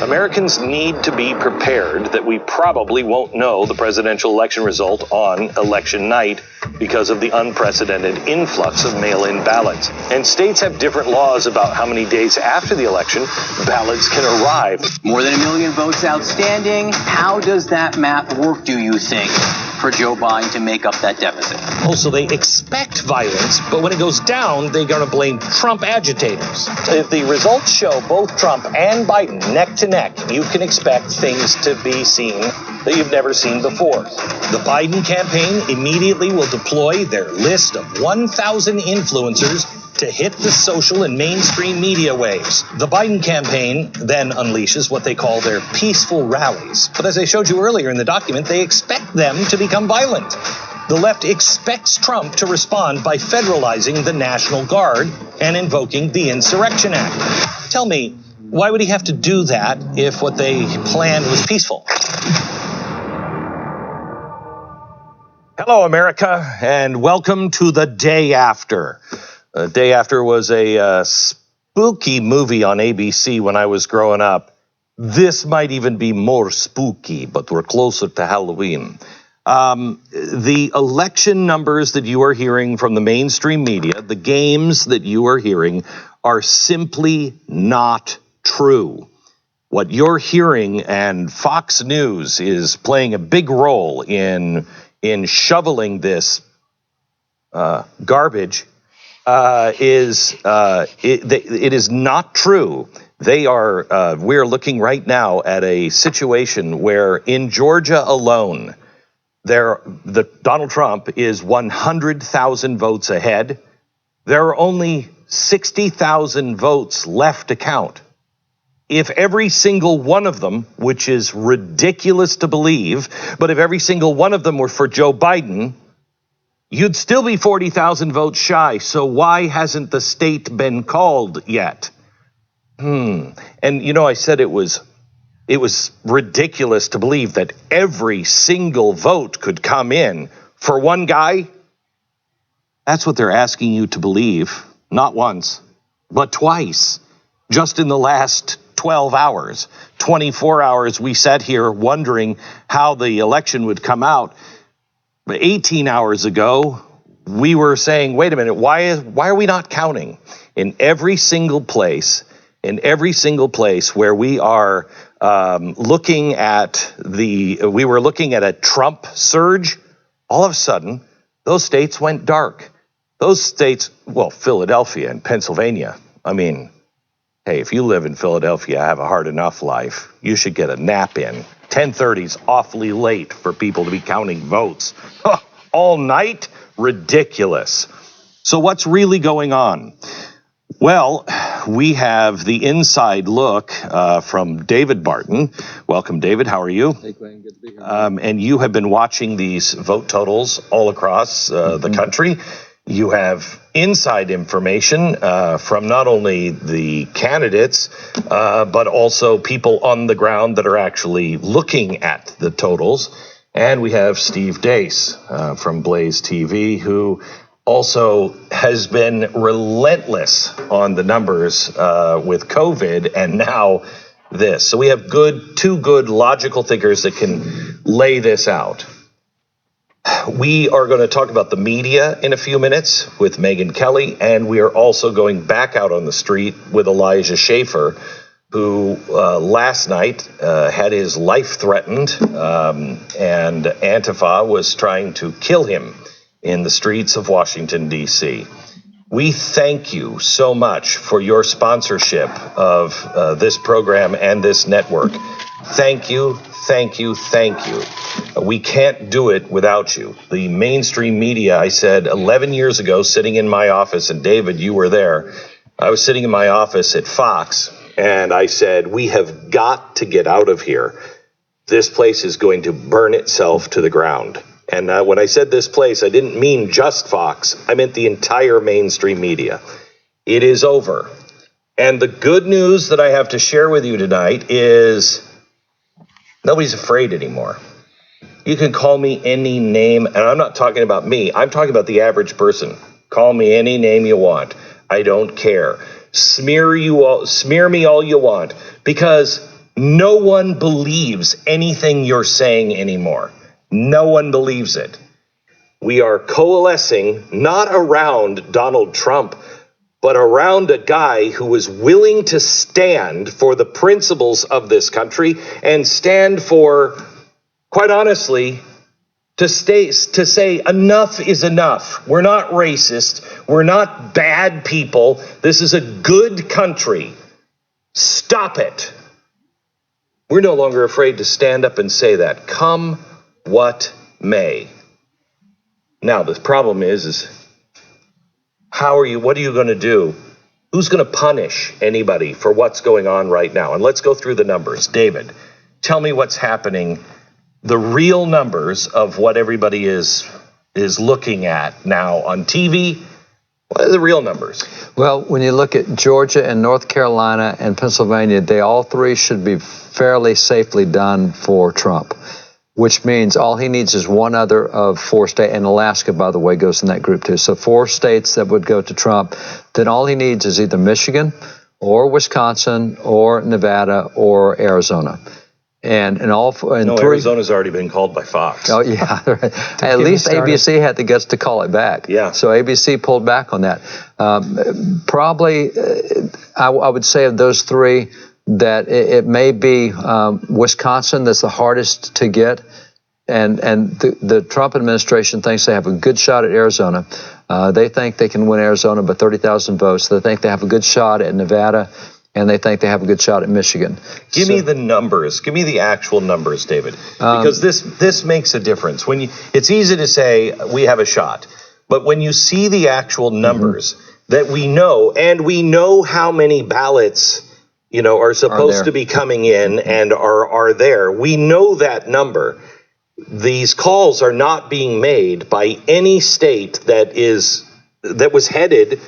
Americans need to be prepared that we probably won't know the presidential election result on election night because of the unprecedented influx of mail-in ballots. And states have different laws about how many days after the election ballots can arrive. More than 1 million votes outstanding. How does that math work, do you think, for Joe Biden to make up that deficit? Also, they expect violence, but when it goes down, they're going to blame Trump agitators. If the results show both Trump and Biden neck to neck, you can expect things to be seen that you've never seen before. The Biden campaign immediately will deploy their list of 1,000 influencers to hit the social and mainstream media waves. The Biden campaign then unleashes what they call their peaceful rallies. But as I showed you earlier in the document, they expect them to become violent. The left expects Trump to respond by federalizing the National Guard and invoking the Insurrection Act. Tell me, why would he have to do that if what they planned was peaceful? Hello, America, and welcome to The Day After. Day After was a spooky movie on ABC when I was growing up. This might even be more spooky, but we're closer to Halloween. The election numbers that you are hearing from the mainstream media, the games that you are hearing, are simply not true. What you're hearing, and Fox News is playing a big role in shoveling this garbage, it is not true. We're looking right now at a situation where in Georgia alone, Donald Trump is 100,000 votes ahead. There are only 60,000 votes left to count. If every single one of them, which is ridiculous to believe, but if every single one of them were for Joe Biden, you'd still be 40,000 votes shy. So why hasn't the state been called yet? And I said it was ridiculous to believe that every single vote could come in for one guy. That's what they're asking you to believe, not once, but twice, just in the last 12 hours, 24 hours, we sat here wondering how the election would come out. But 18 hours ago, we were saying, wait a minute, why are we not counting? In every single place where we are looking at we were looking at a Trump surge, all of a sudden, those states went dark. Those states, well, Philadelphia and Pennsylvania, I mean, hey, if you live in Philadelphia, have a hard enough life, you should get a nap in. 10:30's awfully late for people to be counting votes. All night? Ridiculous. So what's really going on? Well, we have the inside look from David Barton. Welcome, David. How are you? Hey, Glenn. Good to be here. And you have been watching these vote totals all across the country. You have inside information from not only the candidates, but also people on the ground that are actually looking at the totals. And we have Steve Deace from Blaze TV, who also has been relentless on the numbers with COVID and now this. So we have two good logical thinkers that can lay this out. We are going to talk about the media in a few minutes with Megyn Kelly, and we are also going back out on the street with Elijah Schaffer, who last night had his life threatened, and Antifa was trying to kill him in the streets of Washington, D.C. We thank you so much for your sponsorship of this program and this network. Thank you, thank you, thank you. We can't do it without you. The mainstream media, I said 11 years ago, sitting in my office, and David, you were there. I was sitting in my office at Fox, and I said, we have got to get out of here. This place is going to burn itself to the ground. And when I said this place, I didn't mean just Fox. I meant the entire mainstream media. It is over. And the good news that I have to share with you tonight is nobody's afraid anymore. You can call me any name, and I'm not talking about me. I'm talking about the average person. Call me any name you want. I don't care. Smear me all you want, because No one believes anything you're saying anymore. No one believes it. We are coalescing not around Donald Trump, but around a guy who is willing to stand for the principles of this country and stand for, quite honestly, to say enough is enough. We're not racist. We're not bad people. This is a good country. Stop it. We're no longer afraid to stand up and say that, come what may. Now, the problem is what are you going to do? Who's going to punish anybody for what's going on right now? And let's go through the numbers. David, tell me what's happening, the real numbers of what everybody is looking at now on TV. What are the real numbers? Well, when you look at Georgia and North Carolina and Pennsylvania, they all three should be fairly safely done for Trump, which means all he needs is one other of 4 states, and Alaska, by the way, goes in that group too. So 4 states that would go to Trump. Then all he needs is either Michigan or Wisconsin or Nevada or Arizona. And Arizona's already been called by Fox. Oh, yeah. At least ABC had the guts to call it back. Yeah. So ABC pulled back on that. Probably, I would say of those 3, that it may be Wisconsin that's the hardest to get. And the Trump administration thinks they have a good shot at Arizona. They think they can win Arizona by 30,000 votes. They think they have a good shot at Nevada. And they think they have a good shot at Michigan. Give me the numbers. Give me the actual numbers, David, because this makes a difference. It's easy to say we have a shot, but when you see the actual numbers that we know, and we know how many ballots are supposed to be coming in and are there, we know that number. These calls are not being made by any state that was headed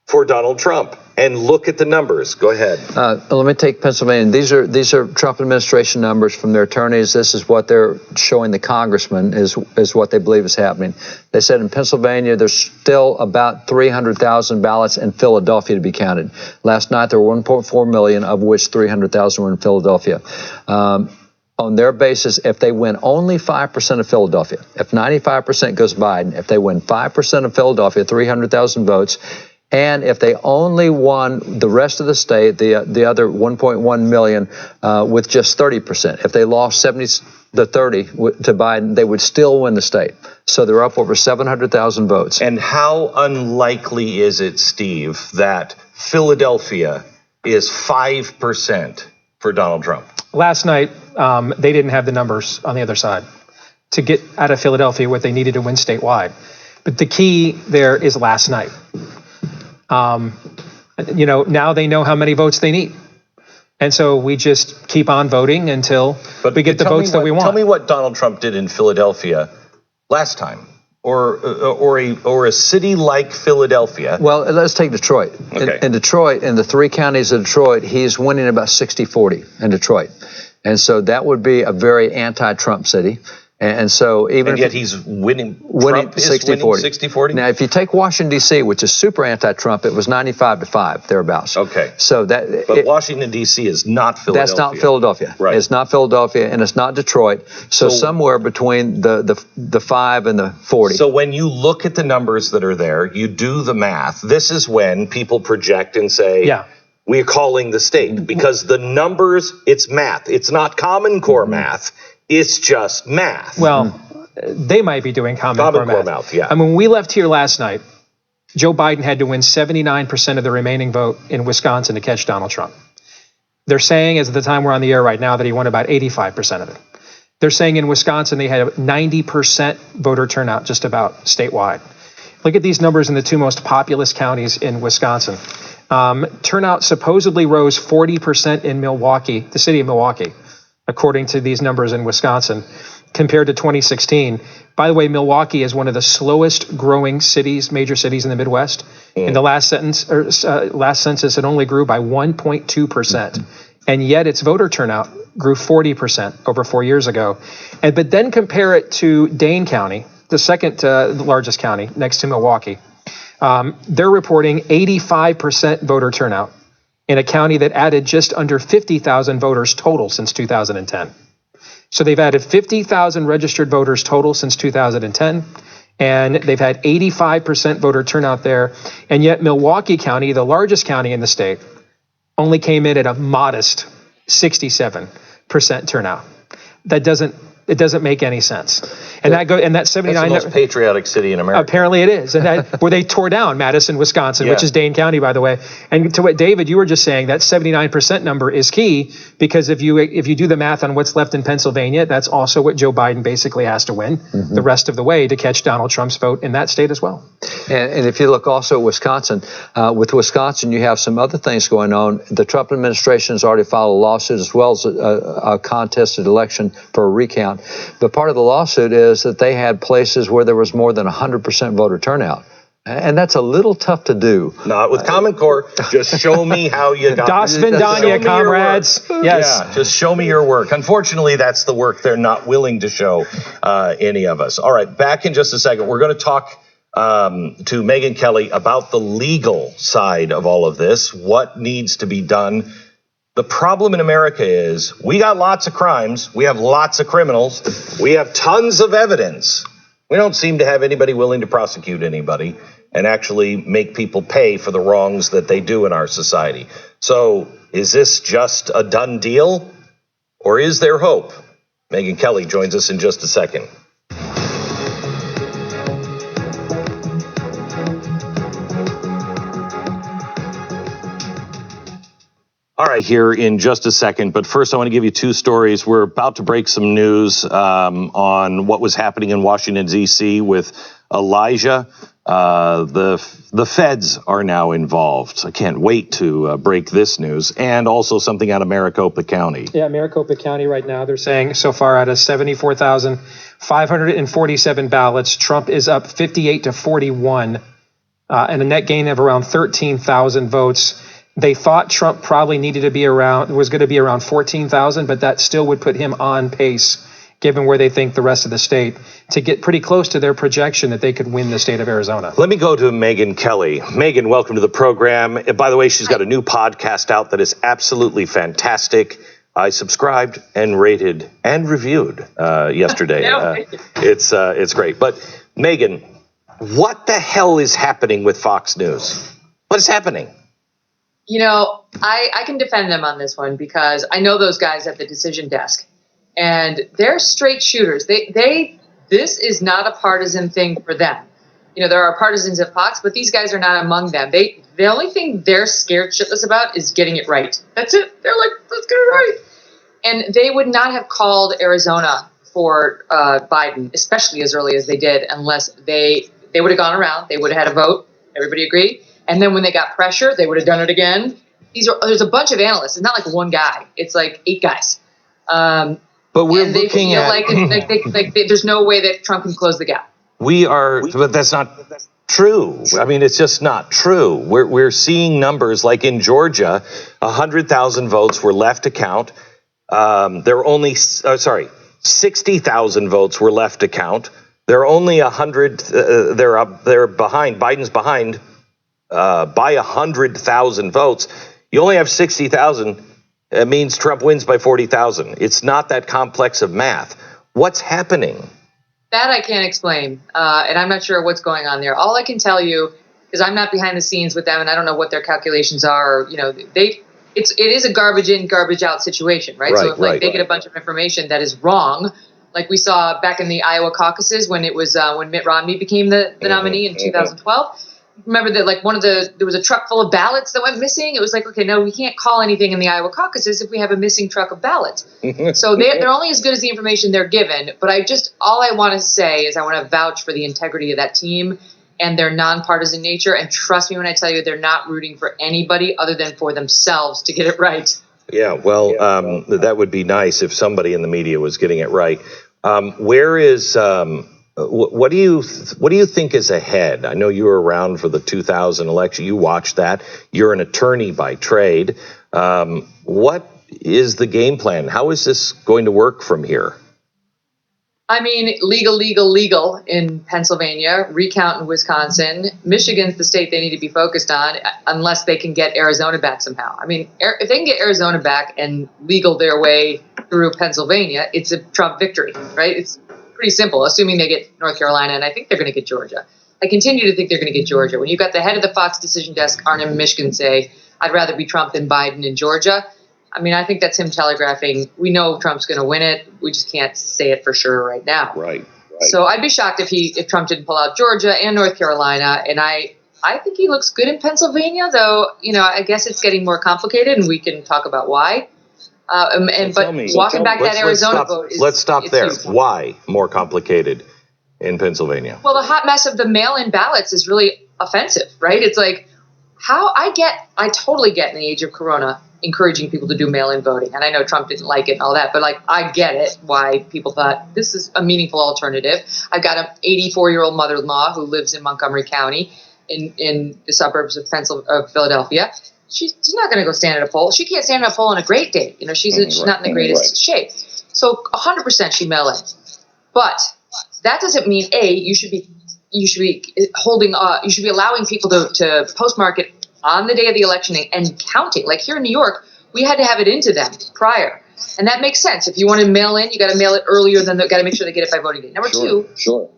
for Donald Trump. And look at the numbers. Go ahead. Let me take Pennsylvania. These are Trump administration numbers from their attorneys. This is what they're showing the congressman is what they believe is happening. They said in Pennsylvania there's still about 300,000 ballots in Philadelphia to be counted. Last night there were 1.4 million, of which 300,000 were in Philadelphia. On their basis, if they win only 5% of Philadelphia, if 95% goes Biden, if they win 5% of Philadelphia, 300,000 votes. And if they only won the rest of the state, the other 1.1 million, with just 30%, if they lost 70 to 30 to Biden, they would still win the state. So they're up over 700,000 votes. And how unlikely is it, Steve, that Philadelphia is 5% for Donald Trump? Last night, they didn't have the numbers on the other side to get out of Philadelphia what they needed to win statewide. But the key there is last night. Now they know how many votes they need. And so we just keep on voting until we get the votes that we want. Tell me what Donald Trump did in Philadelphia last time, or a city like Philadelphia. Well, let's take Detroit. Okay. In Detroit, in the 3 counties of Detroit, he's winning about 60-40 in Detroit. And so that would be a very anti-Trump city. And so and yet he's winning 60-40. Now, if you take Washington, D.C., which is super anti-Trump, it was 95-5, thereabouts. Okay. So But Washington, D.C. is not Philadelphia. That's not Philadelphia. Right. It's not Philadelphia, and it's not Detroit. So somewhere between the 5 and the 40. So when you look at the numbers that are there, you do the math. This is when people project and say, we're calling the state. Because the numbers, it's math. It's not Common Core math. It's just math. Well, they might be doing Common Core math. Yeah. I mean, when we left here last night, Joe Biden had to win 79% of the remaining vote in Wisconsin to catch Donald Trump. They're saying, as of the time we're on the air right now, that he won about 85% of it. They're saying in Wisconsin they had a 90% voter turnout just about statewide. Look at these numbers in the 2 most populous counties in Wisconsin. Turnout supposedly rose 40% in Milwaukee, the city of Milwaukee, according to these numbers in Wisconsin, compared to 2016. By the way, Milwaukee is one of the slowest growing cities, major cities in the Midwest. In the last census, it only grew by 1.2%. And yet its voter turnout grew 40% over 4 years ago. But then compare it to Dane County, the second largest county next to Milwaukee. They're reporting 85% voter turnout in a county that added just under 50,000 voters total since 2010. So they've added 50,000 registered voters total since 2010, and they've had 85% voter turnout there. And yet Milwaukee County, the largest county in the state, only came in at a modest 67% turnout. It doesn't make any sense. And that 79. That's the most patriotic city in America. Apparently it is. And that where they tore down Madison, Wisconsin, which is Dane County, by the way. And to what David, you were just saying, that 79% number is key, because if you do the math on what's left in Pennsylvania, that's also what Joe Biden basically has to win the rest of the way to catch Donald Trump's vote in that state as well. And if you look also at Wisconsin, with Wisconsin, you have some other things going on. The Trump administration has already filed a lawsuit, as well as a contested election for a recount. But part of the lawsuit is that they had places where there was more than 100% voter turnout. And that's a little tough to do. Not with Common Core. Just show me how you got Das Vidania, comrades. Yes. Yeah, just show me your work. Unfortunately, that's the work they're not willing to show any of us. All right, back in just a second. We're going to talk to Megyn Kelly about the legal side of all of this, what needs to be done. The problem in America is we got lots of crimes. We have lots of criminals. We have tons of evidence. We don't seem to have anybody willing to prosecute anybody and actually make people pay for the wrongs that they do in our society. So is this just a done deal, or is there hope? Megyn Kelly joins us in just a second. All right, here in just a second. But first, I want to give you two stories. We're about to break some news on what was happening in Washington, D.C. with Elijah. The feds are now involved. I can't wait to break this news. And also something out of Maricopa County. Yeah, Maricopa County right now, they're saying so far out of 74,547 ballots, Trump is up 58-41, and a net gain of around 13,000 votes. They thought Trump probably was going to be around 14,000, but that still would put him on pace, given where they think the rest of the state, to get pretty close to their projection that they could win the state of Arizona. Let me go to Megyn Kelly. Megyn, welcome to the program. And by the way, she's got a new podcast out that is absolutely fantastic. I subscribed and rated and reviewed yesterday. It's great. But Megyn, what the hell is happening with Fox News? What is happening? You know, I can defend them on this one because I know those guys at the decision desk, and they're straight shooters. This is not a partisan thing for them. You know, there are partisans at Fox, but these guys are not among them. The only thing they're scared shitless about is getting it right. That's it. They're like, let's get it right. And they would not have called Arizona for Biden, especially as early as they did, unless they would have gone around. They would have had a vote. Everybody agreed. And then when they got pressure, they would have done it again. There's a bunch of analysts. It's not like one guy. It's like 8 guys. But we're looking at like there's no way that Trump can close the gap. But that's not true. I mean, it's just not true. We're seeing numbers like in Georgia, 100,000 votes were left to count. There were only 60,000 votes were left to count. There are only 100. They're behind. Biden's behind by 100,000 votes. You only have 60,000. It means Trump wins by 40,000. It's not that complex of math. What's happening? That I can't explain, and I'm not sure what's going on there. All I can tell you, because I'm not behind the scenes with them, and I don't know what their calculations are. Or, it is a garbage in, garbage out situation, right? So if they get a bunch of information that is wrong, like we saw back in the Iowa caucuses when it was when Mitt Romney became the nominee in 2012. Remember that there was a truck full of ballots that went missing. It was like, okay, no, we can't call anything in the Iowa caucuses if we have a missing truck of ballots. So they're only as good as the information they're given. But all I want to say is I want to vouch for the integrity of that team and their nonpartisan nature. And trust me when I tell you, they're not rooting for anybody other than for themselves to get it right. Yeah, well, that would be nice if somebody in the media was getting it right. Where is what do you think is ahead? I know you were around for the 2000 election. You watched that. You're an attorney by trade. What is the game plan? How is this going to work from here? I mean, legal in Pennsylvania, recount in Wisconsin. Michigan's the state they need to be focused on unless they can get Arizona back somehow. I mean, if they can get Arizona back and legal their way through Pennsylvania, it's a Trump victory, right? It's pretty simple, assuming they get North Carolina, and I think they're going to get Georgia. I continue to think they're going to get Georgia. When you've got the head of the Fox decision desk, Arnhem in Michigan, say, I'd rather be Trump than Biden in Georgia, I mean, I think that's him telegraphing, we know Trump's going to win it. We just can't say it for sure right now. Right. So I'd be shocked if Trump didn't pull out Georgia and North Carolina. And I think he looks good in Pennsylvania, though, I guess it's getting more complicated, and we can talk about why. But walking back that Arizona vote is... Let's stop there. Huge. Why more complicated in Pennsylvania? Well, the hot mess of the mail-in ballots is really offensive, right? It's like, I totally get in the age of Corona encouraging people to do mail-in voting. And I know Trump didn't like it and all that, but I get it, why people thought this is a meaningful alternative. I've got an 84-year-old mother-in-law who lives in Montgomery County in the suburbs of Philadelphia. She's not going to go stand at a poll. She can't stand at a poll on a great day. She's not in the greatest shape. So 100% she mail in. But that doesn't mean, you should be allowing people to postmark it on the day of the election and counting. Like here in New York, we had to have it into them prior. And that makes sense. If you want to mail in, you got to mail it earlier than got to make sure they get it by voting day. Number two,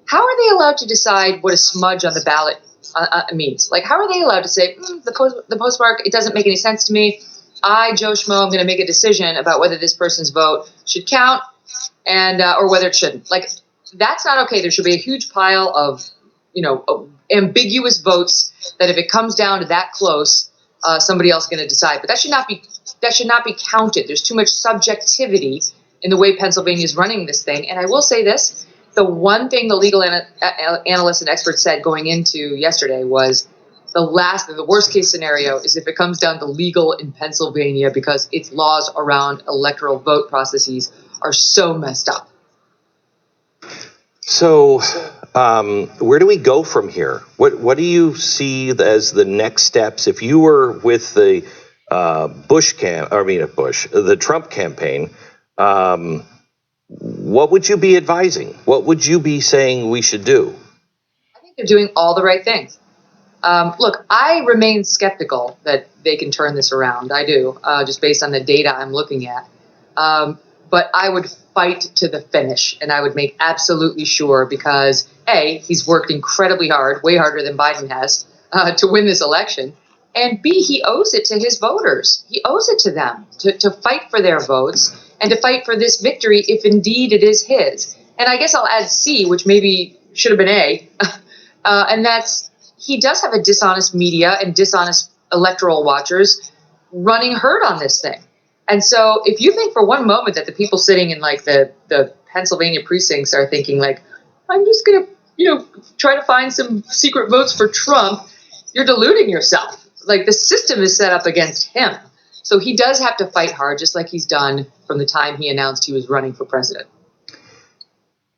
how are they allowed to decide what a smudge on the ballot means? Like, how are they allowed to say, the postmark, it doesn't make any sense to me. I, Joe Schmo, am going to make a decision about whether this person's vote should count and or whether it shouldn't. Like, that's not okay. There should be a huge pile of ambiguous votes that if it comes down to that close, somebody else is going to decide. But that should not be counted. There's too much subjectivity in the way Pennsylvania is running this thing. And I will say this: the one thing the legal analysts and experts said going into yesterday was the worst case scenario is if it comes down to legal in Pennsylvania because its laws around electoral vote processes are so messed up. So, where do we go from here? What do you see as the next steps? If you were with the the Trump campaign, what would you be advising? What would you be saying we should do? I think they're doing all the right things. Look, I remain skeptical that they can turn this around. I do, just based on the data I'm looking at. But I would fight to the finish, and I would make absolutely sure because, A, he's worked incredibly hard, way harder than Biden has, to win this election, and B, he owes it to his voters. He owes it to them to fight for their votes and to fight for this victory if indeed it is his. And I guess I'll add C, which maybe should have been A, and that's he does have a dishonest media and dishonest electoral watchers running herd on this thing. And so if you think for one moment that the people sitting in like the Pennsylvania precincts are thinking like, I'm just going to, try to find some secret votes for Trump, you're deluding yourself. Like the system is set up against him. So he does have to fight hard, just like he's done from the time he announced he was running for president.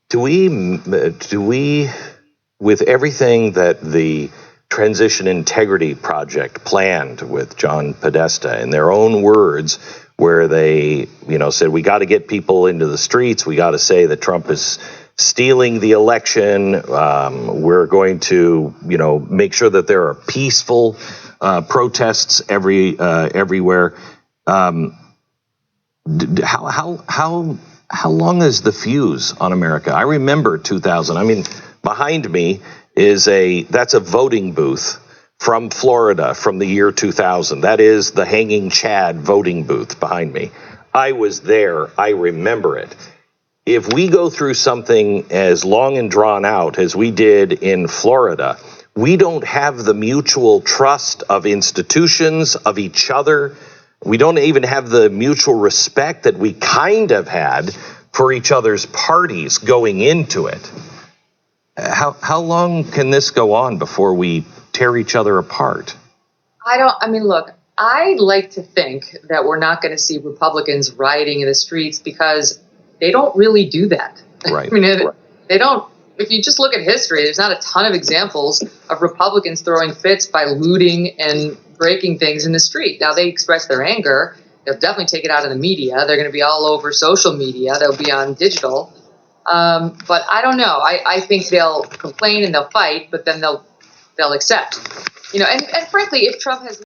Do we, with everything that the Transition Integrity Project planned with John Podesta, in their own words, where they, said we got to get people into the streets, we got to say that Trump is stealing the election, we're going to, make sure that there are peaceful protests everywhere. How long is the fuse on America? I remember 2000. I mean, behind me is that's a voting booth from Florida from the year 2000. That is the Hanging Chad voting booth behind me. I was there. I remember it. If we go through something as long and drawn out as we did in Florida, we don't have the mutual trust of institutions, of each other. We don't even have the mutual respect that we kind of had for each other's parties going into it. How long can this go on before we tear each other apart? Look, I like to think that we're not going to see Republicans rioting in the streets because they don't really do that. Right. They don't. If you just look at history, there's not a ton of examples of Republicans throwing fits by looting and breaking things in the street. Now, they express their anger. They'll definitely take it out of the media. They're going to be all over social media. They'll be on digital. But I don't know. I think they'll complain and they'll fight, but then they'll accept. And frankly, if Trump has